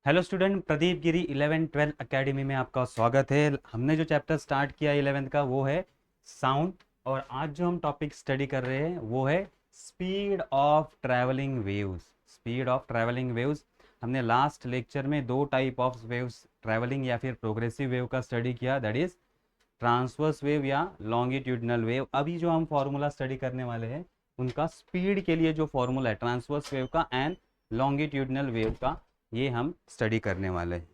Hello student, Pradeep गिरी 11-12 academy में आपका स्वागत है। हमने जो चैप्टर स्टार्ट किया 11th का वो है साउंड। और आज जो हम टॉपिक स्टडी कर रहे हैं वो है speed of travelling waves. Speed of travelling waves. हमने लास्ट लेक्चर में दो टाइप ऑफ वेव्स, ट्रैवलिंग या फिर प्रोग्रेसिव वेव का स्टडी किया, दैट इज ट्रांसवर्स वेव या लॉन्गिट्यूडनल वेव। अभी जो हम फॉर्मूला स्टडी करने वाले हैं उनका स्पीड के लिए जो फॉर्मूला है ट्रांसवर्स वेव का एंड लॉन्गिट्यूडनल वेव का, ये हम स्टडी करने वाले हैं।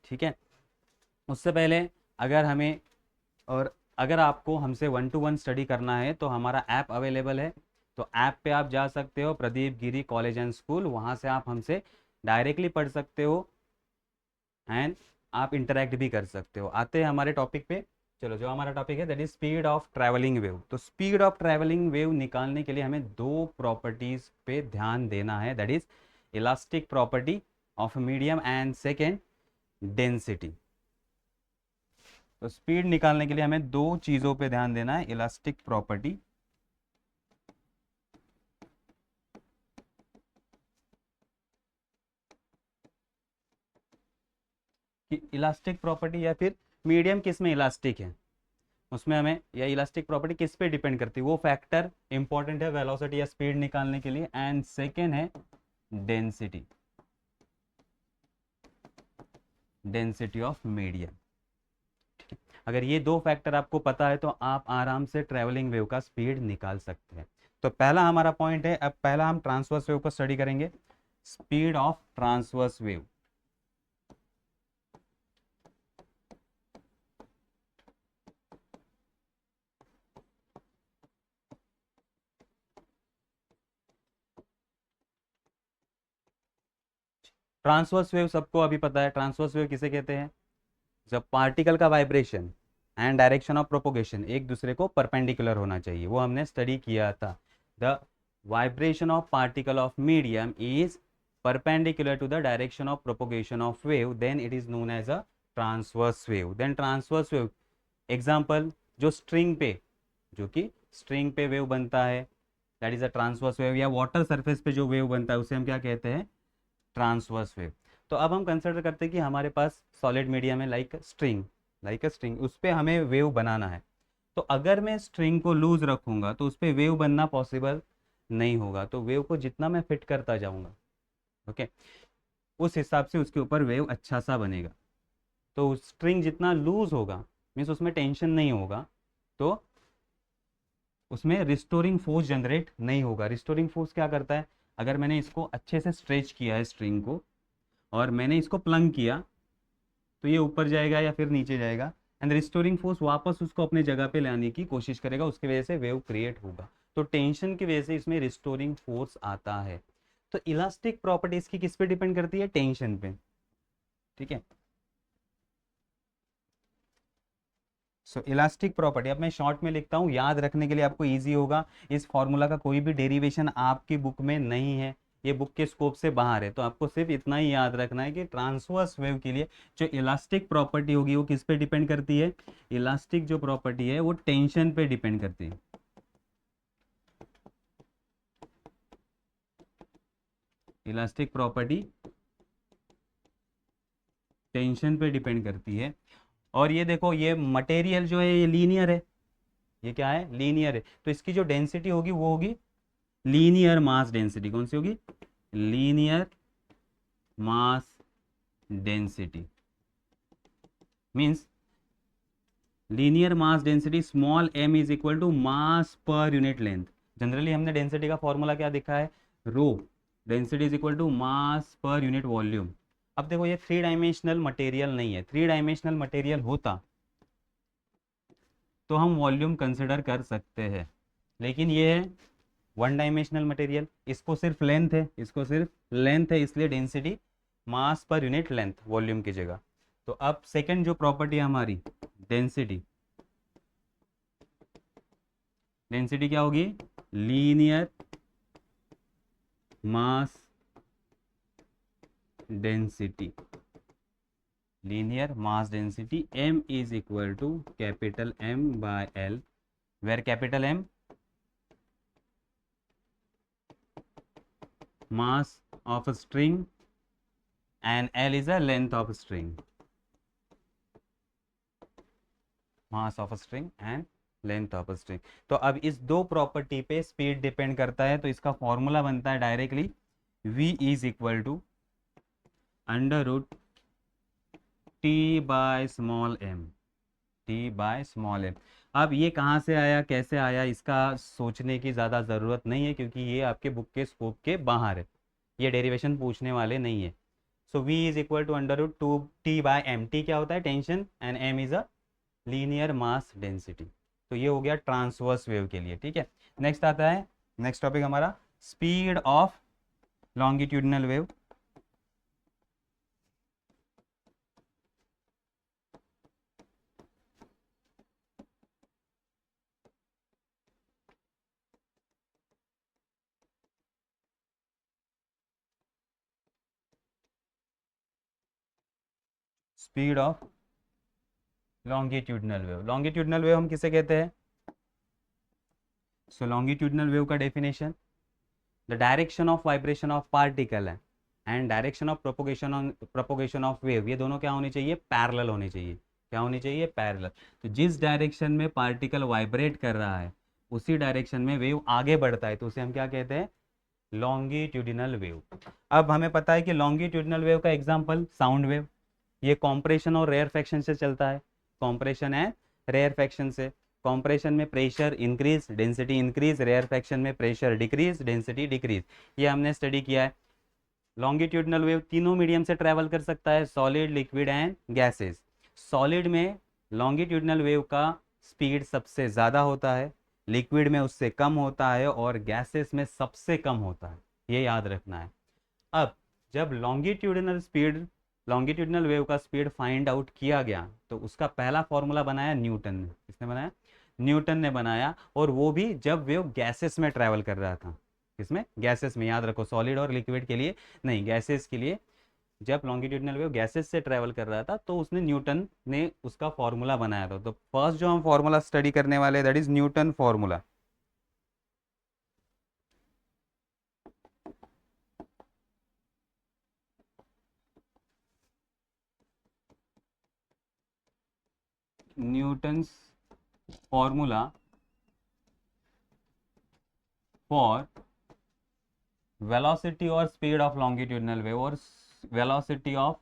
ठीक है। उससे पहले अगर हमें और अगर आपको हमसे 1-to-1 स्टडी करना है तो हमारा ऐप अवेलेबल है। तो ऐप पे आप जा सकते हो, प्रदीप गिरी कॉलेज एंड स्कूल, वहाँ से आप हमसे डायरेक्टली पढ़ सकते हो एंड आप इंटरेक्ट भी कर सकते हो। आते हैं हमारे टॉपिक पे। चलो, जो हमारा टॉपिक है that is speed of travelling wave. तो स्पीड ऑफ ट्रैवलिंग वेव निकालने के लिए हमें दो प्रॉपर्टीज पे ध्यान देना है, that is elastic property of medium and second density. तो स्पीड निकालने के लिए हमें दो चीजों पे ध्यान देना है, इलास्टिक प्रॉपर्टी कि इलास्टिक प्रॉपर्टी या फिर मीडियम किस में इलास्टिक है, उसमें हमें या इलास्टिक प्रॉपर्टी किस पे डिपेंड करती है, वो फैक्टर इंपॉर्टेंट है वेलोसिटी या स्पीड निकालने के लिए। एंड सेकेंड है डेंसिटी, डेंसिटी ऑफ मीडियम। अगर ये दो फैक्टर आपको पता है तो आप आराम से ट्रेवलिंग वेव का स्पीड निकाल सकते हैं। तो पहला हमारा पॉइंट है, अब पहला हम ट्रांसवर्स वेव को स्टडी करेंगे, speed of transverse wave. Transverse wave सबको अभी पता है, ट्रांसवर्स वेव किसे कहते हैं? जब पार्टिकल का vibration and direction of propagation एक दूसरे को परपेंडिकुलर होना चाहिए, वो हमने स्टडी किया था। The vibration of particle of medium is perpendicular to the direction of propagation of wave, then it is known as a transverse wave. Then transverse wave example, जो स्ट्रिंग पे, जो कि स्ट्रिंग पे वेव बनता है, that is a transverse wave. या water surface पे जो वेव बनता है उसे हम क्या कहते हैं? Transverse wave. तो अब हम कंसिडर करते हैं कि हमारे पास सॉलिड मीडियम है, like string, like a string, उस पर हमें वेव बनाना है। तो अगर मैं स्ट्रिंग को लूज रखूंगा तो उस पर वेव बनना पॉसिबल नहीं होगा। तो वेव को जितना मैं फिट करता जाऊंगा, ओके, उस हिसाब से उसके ऊपर वेव अच्छा सा बनेगा। तो स्ट्रिंग जितना लूज होगा, मीन्स उसमें टेंशन नहीं होगा, तो उसमें रिस्टोरिंग फोर्स जनरेट नहीं होगा। रिस्टोरिंग फोर्स क्या करता है? अगर मैंने इसको अच्छे से स्ट्रेच किया है स्ट्रिंग को और मैंने इसको प्लंग किया, तो ये ऊपर जाएगा या फिर नीचे जाएगा, एंड रिस्टोरिंग फोर्स वापस उसको अपने जगह पे लाने की कोशिश करेगा, उसकी वजह से वेव क्रिएट होगा। तो टेंशन की वजह से इसमें रिस्टोरिंग फोर्स आता है। तो इलास्टिक प्रॉपर्टी इसकी किस पे डिपेंड करती है? टेंशन पे। ठीक है। सो इलास्टिक प्रॉपर्टी, अब मैं शॉर्ट में लिखता हूँ याद रखने के लिए, आपको इजी होगा। इस फॉर्मूला का कोई भी डेरिवेशन आपकी बुक में नहीं है, ये बुक के स्कोप से बाहर है। तो आपको सिर्फ इतना ही याद रखना है कि ट्रांसवर्स वेव के लिए जो इलास्टिक प्रॉपर्टी होगी वो किस पे डिपेंड करती है? इलास्टिक जो प्रॉपर्टी है वो टेंशन पे डिपेंड करती है। इलास्टिक प्रॉपर्टी टेंशन पे डिपेंड करती है। और ये देखो, ये मटेरियल जो है ये लीनियर है, ये क्या है? लीनियर है। तो इसकी जो डेंसिटी होगी वो होगी लीनियर मास डेंसिटी। कौन सी होगी? Linear mass density. Means linear mass density small m is equal to mass per unit length. Generally हमने डेंसिटी का फॉर्मूला क्या देखा है? Rho. Density is equal to mass per unit volume. अब देखो, ये थ्री डायमेंशनल मटेरियल नहीं है। थ्री डायमेंशनल मटेरियल होता तो हम वॉल्यूम कंसिडर कर सकते हैं, लेकिन ये है वन डायमेंशनल मटेरियल, इसको सिर्फ लेंथ है, इसको सिर्फ लेंथ है, इसलिए density mass per unit length volume की जगह। तो अब सेकंड जो प्रॉपर्टी है हमारी, डेंसिटी। डेंसिटी क्या होगी? Linear mass density. Linear mass density m is equal to capital M by L, where capital M mass of a string and L is a length of string, mass of string and length of string. तो अब इस दो property पे speed depend करता है, तो इसका formula बनता है directly v is equal to under root T by small m, T by small m. अब ये कहाँ से आया, कैसे आया, इसका सोचने की ज़्यादा ज़रूरत नहीं है, क्योंकि ये आपके बुक के स्कोप के बाहर है, ये डेरिवेशन पूछने वाले नहीं है। So v is equal to under root two T by m, T क्या होता है, tension, and m is a linear mass density. तो ये हो गया ट्रांसवर्स वेव के लिए, ठीक है। नेक्स्ट आता है, नेक्स्ट टॉपिक हमारा speed of longitudinal wave. Speed of longitudinal wave, longitudinal wave हम किसे कहते हैं? सो लॉन्गिट्यूडिनल वेव का definition, the direction of vibration of particle है and direction of propagation of wave, ये दोनों क्या होनी चाहिए, पैरेलल होनी चाहिए। क्या होनी चाहिए, पैरेलल। तो जिस डायरेक्शन में पार्टिकल वाइब्रेट कर रहा है उसी डायरेक्शन में वेव आगे बढ़ता है, तो उसे हम क्या कहते हैं, लॉन्गिट्यूडिनल वेव। अब हमें पता है कि लॉन्गिट्यूडिनल वेव का एग्जांपल साउंड वेव, ये कॉम्प्रेशन और रेयरफेक्शन से चलता है, कॉम्प्रेशन है रेयरफेक्शन से। कॉम्प्रेशन में pressure increase, density increase, rarefaction में प्रेशर डिक्रीज, डेंसिटी डिक्रीज, ये हमने स्टडी किया है। लॉन्गिट्यूडिनल वेव तीनों मीडियम से ट्रैवल कर सकता है, solid, liquid and gases. Solid में लॉन्गिट्यूडिनल वेव का स्पीड सबसे ज़्यादा होता है, लिक्विड में उससे कम होता है, और गैसेस में सबसे कम होता है, ये याद रखना है। अब जब लॉन्गिट्यूडिनल वेव का स्पीड फाइंड आउट किया गया, तो उसका पहला फॉर्मूला बनाया न्यूटन ने। किसने बनाया? न्यूटन ने बनाया, और वो भी जब वेव गैसेस में ट्रैवल कर रहा था। किसमें? गैसेस में, याद रखो, सॉलिड और लिक्विड के लिए नहीं, गैसेस के लिए। जब लॉन्गिट्यूडिनल वेव गैसेस से ट्रैवल कर रहा था तो उसने न्यूटन ने उसका फॉर्मूला बनाया था। तो फर्स्ट जो हम फॉर्मूला स्टडी करने वाले, that is Newton formula. Newton's formula for velocity और स्पीड ऑफ लॉन्गिट्यूडिनल वेव, और वेलोसिटी ऑफ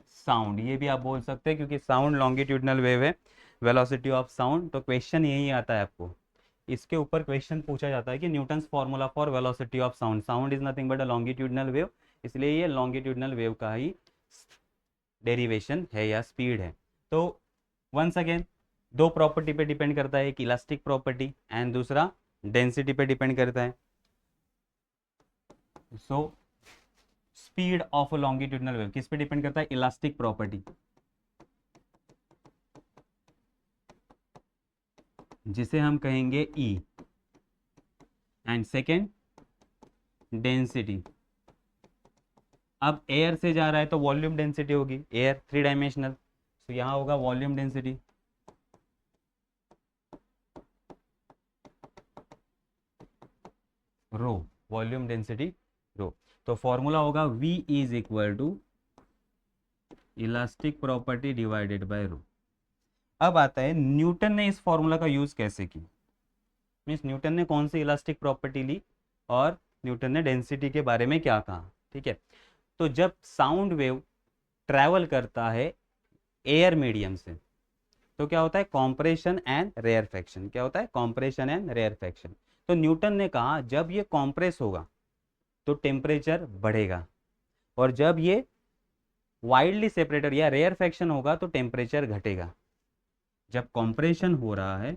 साउंड, ये भी आप बोल सकते हैं, क्योंकि साउंड लॉन्गिट्यूडिनल वेव है, वेलोसिटी ऑफ साउंड। तो क्वेश्चन यही आता है आपको, इसके ऊपर क्वेश्चन पूछा जाता है कि Newton's formula for velocity of sound, sound is nothing but a longitudinal wave, इसलिए ये लॉन्गिट्यूडिनल वेव का ही डेरिवेशन है या स्पीड है। तो वंस अगेन दो प्रॉपर्टी पे डिपेंड करता है, एक इलास्टिक प्रॉपर्टी एंड दूसरा डेंसिटी पे डिपेंड करता है। So speed of longitudinal wave किस पे डिपेंड करता है? इलास्टिक प्रॉपर्टी, जिसे हम कहेंगे E, एंड सेकेंड डेंसिटी। अब एयर से जा रहा है तो वॉल्यूम डेंसिटी होगी, एयर 3 डायमेंशनल, तो यहां होगा volume density. Rho, volume density rho. तो फॉर्मूला होगा V is equal to elastic property divided by rho. अब आता है न्यूटन ने इस फॉर्मूला का यूज कैसे की, मीन्स न्यूटन ने कौन सी इलास्टिक प्रॉपर्टी ली और न्यूटन ने डेंसिटी के बारे में क्या कहा, ठीक है। तो जब साउंड वेव ट्रैवल करता है एयर मीडियम से, तो क्या होता है? Compression and rarefaction. क्या होता है? Compression and rarefaction. तो न्यूटन ने कहा जब ये कॉम्प्रेस होगा तो टेम्परेचर बढ़ेगा, और जब ये वाइडली सेपरेटेड या रेयरफेक्शन होगा तो टेम्परेचर घटेगा। जब कॉम्प्रेशन हो रहा है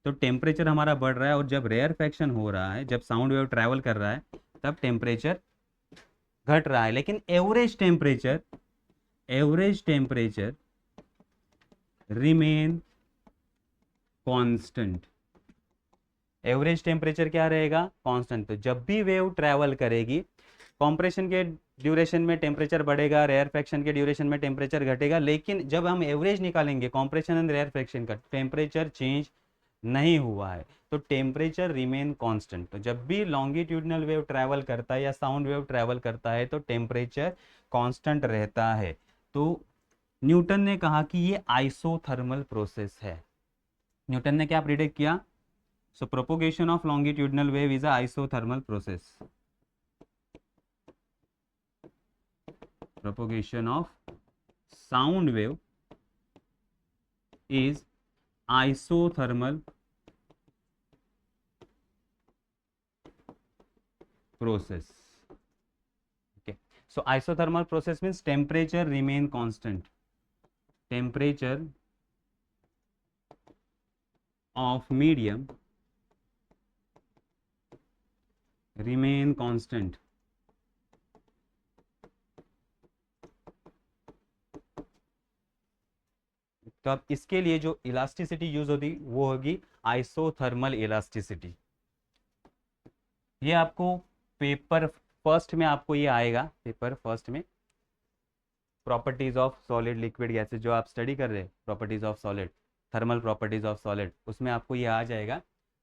तो टेम्परेचर हमारा बढ़ रहा है, और जब रेयरफेक्शन हो रहा है, जब साउंड वेव ट्रैवल कर रहा है, तब टेम्परेचर घट रहा है। लेकिन average temperature remain constant. Average temperature क्या रहेगा? कांस्टेंट। तो जब भी वेव ट्रैवल करेगी, कॉम्प्रेशन के ड्यूरेशन में टेम्परेचर बढ़ेगा, रेयरफेक्शन के ड्यूरेशन में टेम्परेचर घटेगा, लेकिन जब हम एवरेज निकालेंगे कॉम्प्रेशन एंड रेयरफेक्शन का, टेम्परेचर चेंज नहीं हुआ है। तो टेम्परेचर रिमेन कांस्टेंट। तो जब भी लॉन्गिट्यूडनल वेव ट्रैवल करता है या साउंड वेव ट्रैवल करता है तो टेम्परेचर कांस्टेंट रहता है। तो न्यूटन ने कहा कि ये आइसोथर्मल प्रोसेस है। न्यूटन ने क्या प्रिडिक्ट किया? So propagation of longitudinal wave is a isothermal process. Propagation of sound wave is isothermal process. Okay, so isothermal process means temperature remain constant. Temperature of medium remain constant. तो अब इसके लिए जो elasticity use होती वो होगी isothermal elasticity. ये आपको पेपर फर्स्ट में आपको ये आएगा, पेपर फर्स्ट में properties of solid liquid gases जो आप स्टडी कर रहे हैं, properties of solid, thermal properties of solid, उसमें आपको ये आ जाएगा।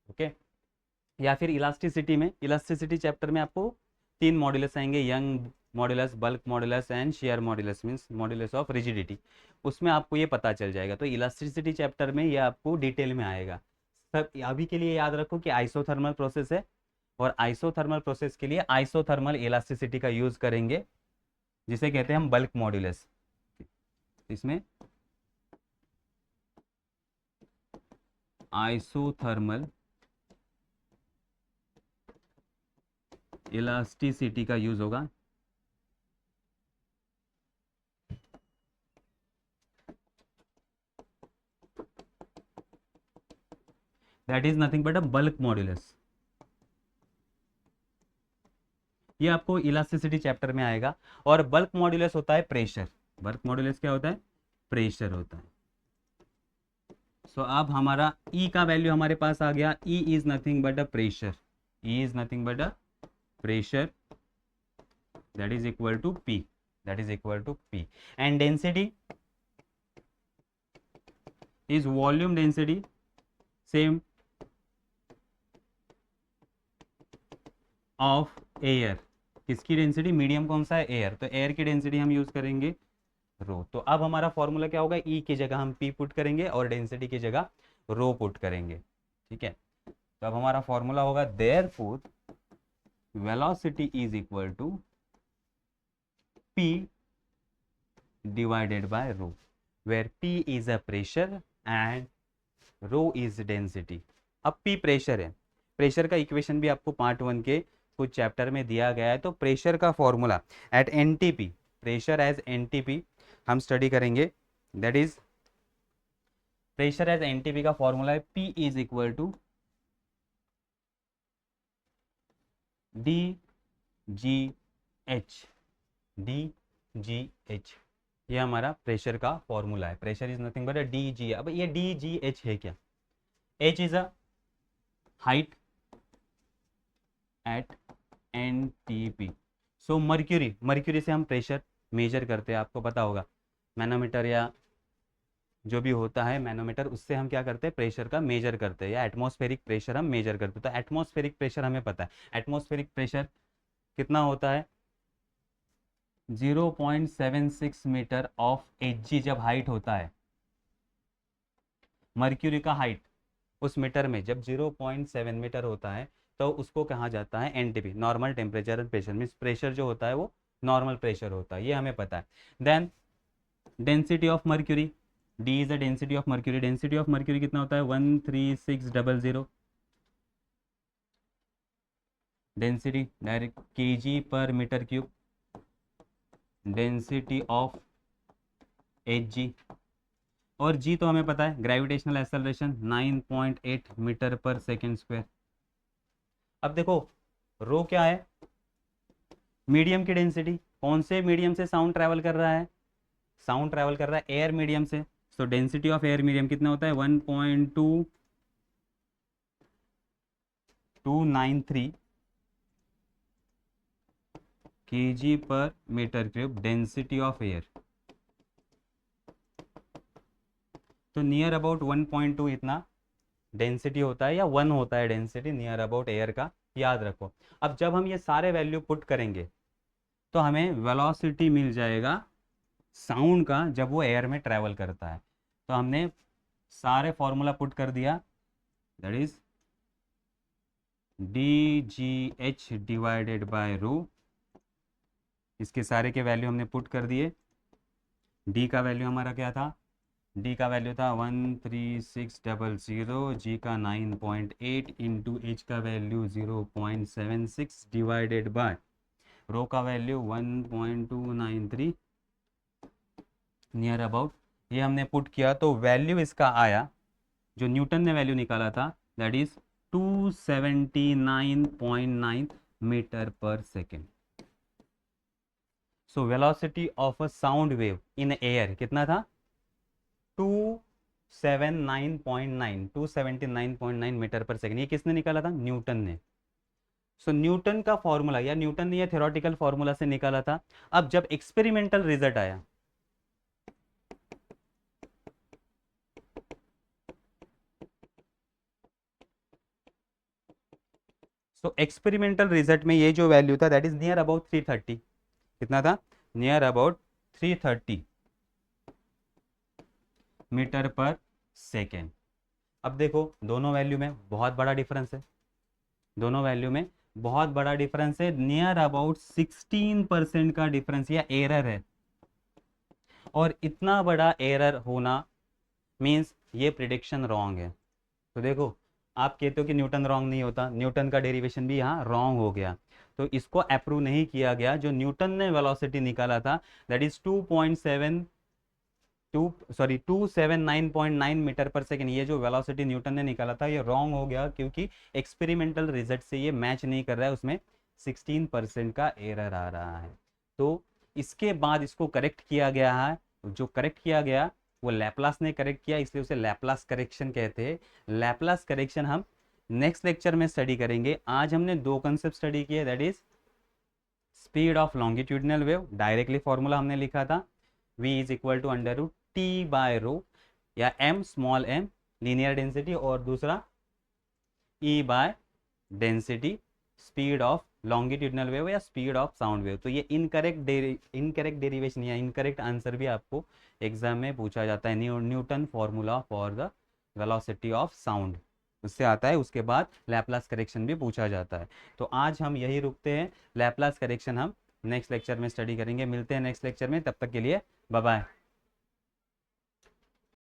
ओके, या फिर इलास्टिसिटी में, इलास्टिसिटी चैप्टर में आपको 3 मॉड्यूलस आएंगे, young modulus, bulk modulus and share modulus means modulus of rigidity. उसमें आपको ये पता चल जाएगा। तो इलास्टिसिटी चैप्टर में ये आपको डिटेल में आएगा। सब अभी के लिए याद रखो कि आइसोथर्मल प्रोसेस है और आइसोथर्मल प्रोसेस के लिए आइसोथर्मल इलास्टिसिटी का यूज करेंगे जिसे कहते हैं हम बल्क मॉड्यूलस। इसमें आइसोथर्मल इलास्टिसिटी का यूज होगा। That is nothing but a bulk modulus. ये आपको इलास्टिसिटी चैप्टर में आएगा। और बल्क मॉड्यूलस होता है प्रेशर। बल्क मॉड्यूलस क्या होता है? प्रेशर होता है। सो अब हमारा E का वैल्यू हमारे पास आ गया। E is nothing but a pressure. E is nothing but a pressure that is equal to P, that is equal to P, and density is volume density, same of air। किसकी density? Medium कौन सा है? Air. तो air की density हम use करेंगे रो। तो अब हमारा फॉर्मूला क्या होगा? E की जगह हम P पुट करेंगे और डेंसिटी की जगह रो पुट करेंगे। ठीक है, तो अब हमारा फॉर्मूला होगा therefore velocity is equal to P divided by rho, where P is a pressure and rho is density। अब P प्रेशर है। प्रेशर का इक्वेशन भी आपको पार्ट 1 के कुछ चैप्टर में दिया गया है। तो प्रेशर का formula at NTP, pressure as NTP हम स्टडी करेंगे। That is pressure as NTP का फॉर्मूला है P is equal to d ji h. D ji h ये हमारा प्रेशर का फॉर्मूला है। Pressure is nothing but d g. अब ये डी जी एच है क्या? H is a height at N T P. So mercury, mercury से हम प्रेशर मेजर करते हैं, आपको पता होगा मैनोमीटर या जो भी होता है मैनोमीटर, उससे हम क्या करते हैं? प्रेशर का मेजर करते हैं, या एटमॉस्फेरिक प्रेशर हम मेजर करते हैं। तो एटमॉस्फेरिक प्रेशर हमें पता है। एटमॉस्फेरिक प्रेशर कितना होता है? 0.76 मीटर ऑफ एच जी जब हाइट होता है। मर्क्यूरी का हाइट उस मीटर में जब 0.7 मीटर होता है तो उसको कहा जाता है NTP, normal temperature and pressure. Means pressure जो होता है वो नॉर्मल प्रेशर होता है, ये हमें पता है। Then density of mercury, d is the density of mercury. Density of mercury कितना होता है? 13600। डेंसिटी डायरेक्ट केजी पर metre cube. Density of H G, और जी तो हमें पता है ग्रेविटेशनल एक्सेलरेशन 9.8 मीटर पर सेकेंड स्क्वायर। अब देखो रो क्या है? मीडियम की डेंसिटी। कौन से मीडियम से साउंड ट्रैवल कर रहा है? साउंड ट्रैवल कर रहा है एयर मीडियम से। So density of air medium कितना होता है? 1.2293 kg पर metre cube density of air. तो नियर अबाउट 1.2 इतना डेंसिटी होता है या 1 होता है डेंसिटी नियर अबाउट एयर का, याद रखो। अब जब हम ये सारे वैल्यू पुट करेंगे तो हमें वेलोसिटी मिल जाएगा साउंड का जब वो एयर में ट्रैवल करता है। तो हमने सारे फॉर्मूला पुट कर दिया, that is D ji H divided by rho. इसके सारे के वैल्यू हमने पुट कर दिए। डी का वैल्यू हमारा क्या था, डी का वैल्यू था 13600, जी का 9.8 इंटू एच का वैल्यू 0.76 डिवाइडेड बाय रो का वैल्यू 1.293 नियर अबाउट। ये हमने पुट किया तो वैल्यू इसका आया, जो न्यूटन ने वैल्यू निकाला था, दैट इज 279.9 मीटर पर second. So velocity of a sound wave in air कितना था, 279.9 मीटर पर सेकेंड। ये किसने निकाला था, न्यूटन ने। सो न्यूटन का फॉर्मूला, या न्यूटन ने ये थ्योरेटिकल फॉर्मूला से निकाला था। अब जब एक्सपेरिमेंटल रिजल्ट आया, तो एक्सपेरिमेंटल रिजल्ट में ये जो वैल्यू था दैट इज नियर अबाउट 330। कितना था, नियर अबाउट 330 मीटर पर सेकेंड। अब देखो दोनों वैल्यू में बहुत बड़ा डिफरेंस है, दोनों वैल्यू में बहुत बड़ा डिफरेंस है, नियर अबाउट 16% का डिफरेंस या एरर है। और इतना बड़ा एरर होना मीन्स ये प्रिडिक्शन रॉन्ग है। तो देखो आप कहते हो कि न्यूटन रॉन्ग नहीं होता, न्यूटन का डेरिवेशन भी यहाँ रॉन्ग हो गया। तो इसको अप्रूव नहीं किया गया। जो न्यूटन ने वेलोसिटी निकाला था दैट इज 279.9 मीटर पर सेकेंड, ये जो वेलोसिटी न्यूटन ने निकाला था ये रॉन्ग हो गया, क्योंकि एक्सपेरिमेंटल रिजल्ट से ये मैच नहीं कर रहा है, उसमें 16% का एरर आ रहा है। तो इसके बाद इसको करेक्ट किया गया है। जो करेक्ट किया गया वो लैपलास ने करेक्ट किया, इसलिए उसे लैपलास करेक्शन कहते हैं। लैपलास करेक्शन हम नेक्स्ट लेक्चर में स्टडी करेंगे। आज हमने दो कंसेप्ट स्टडी किए, that is speed of longitudinal wave, directly formula हमने लिखा था v is equal to under root T by rho, या m small m linear density, और दूसरा e by density, speed of longitudinal wave या speed of sound wave. तो ये incorrect derivation या इनकरेक्ट आंसर भी आपको एग्जाम में पूछा जाता है। Newton formula for the velocity of sound उससे आता है, उसके बाद लैपलास करेक्शन भी पूछा जाता है। तो आज हम यही रुकते हैं, लैपलास करेक्शन हम नेक्स्ट लेक्चर में स्टडी करेंगे। मिलते हैं नेक्स्ट लेक्चर में, तब तक के लिए बाय बाय।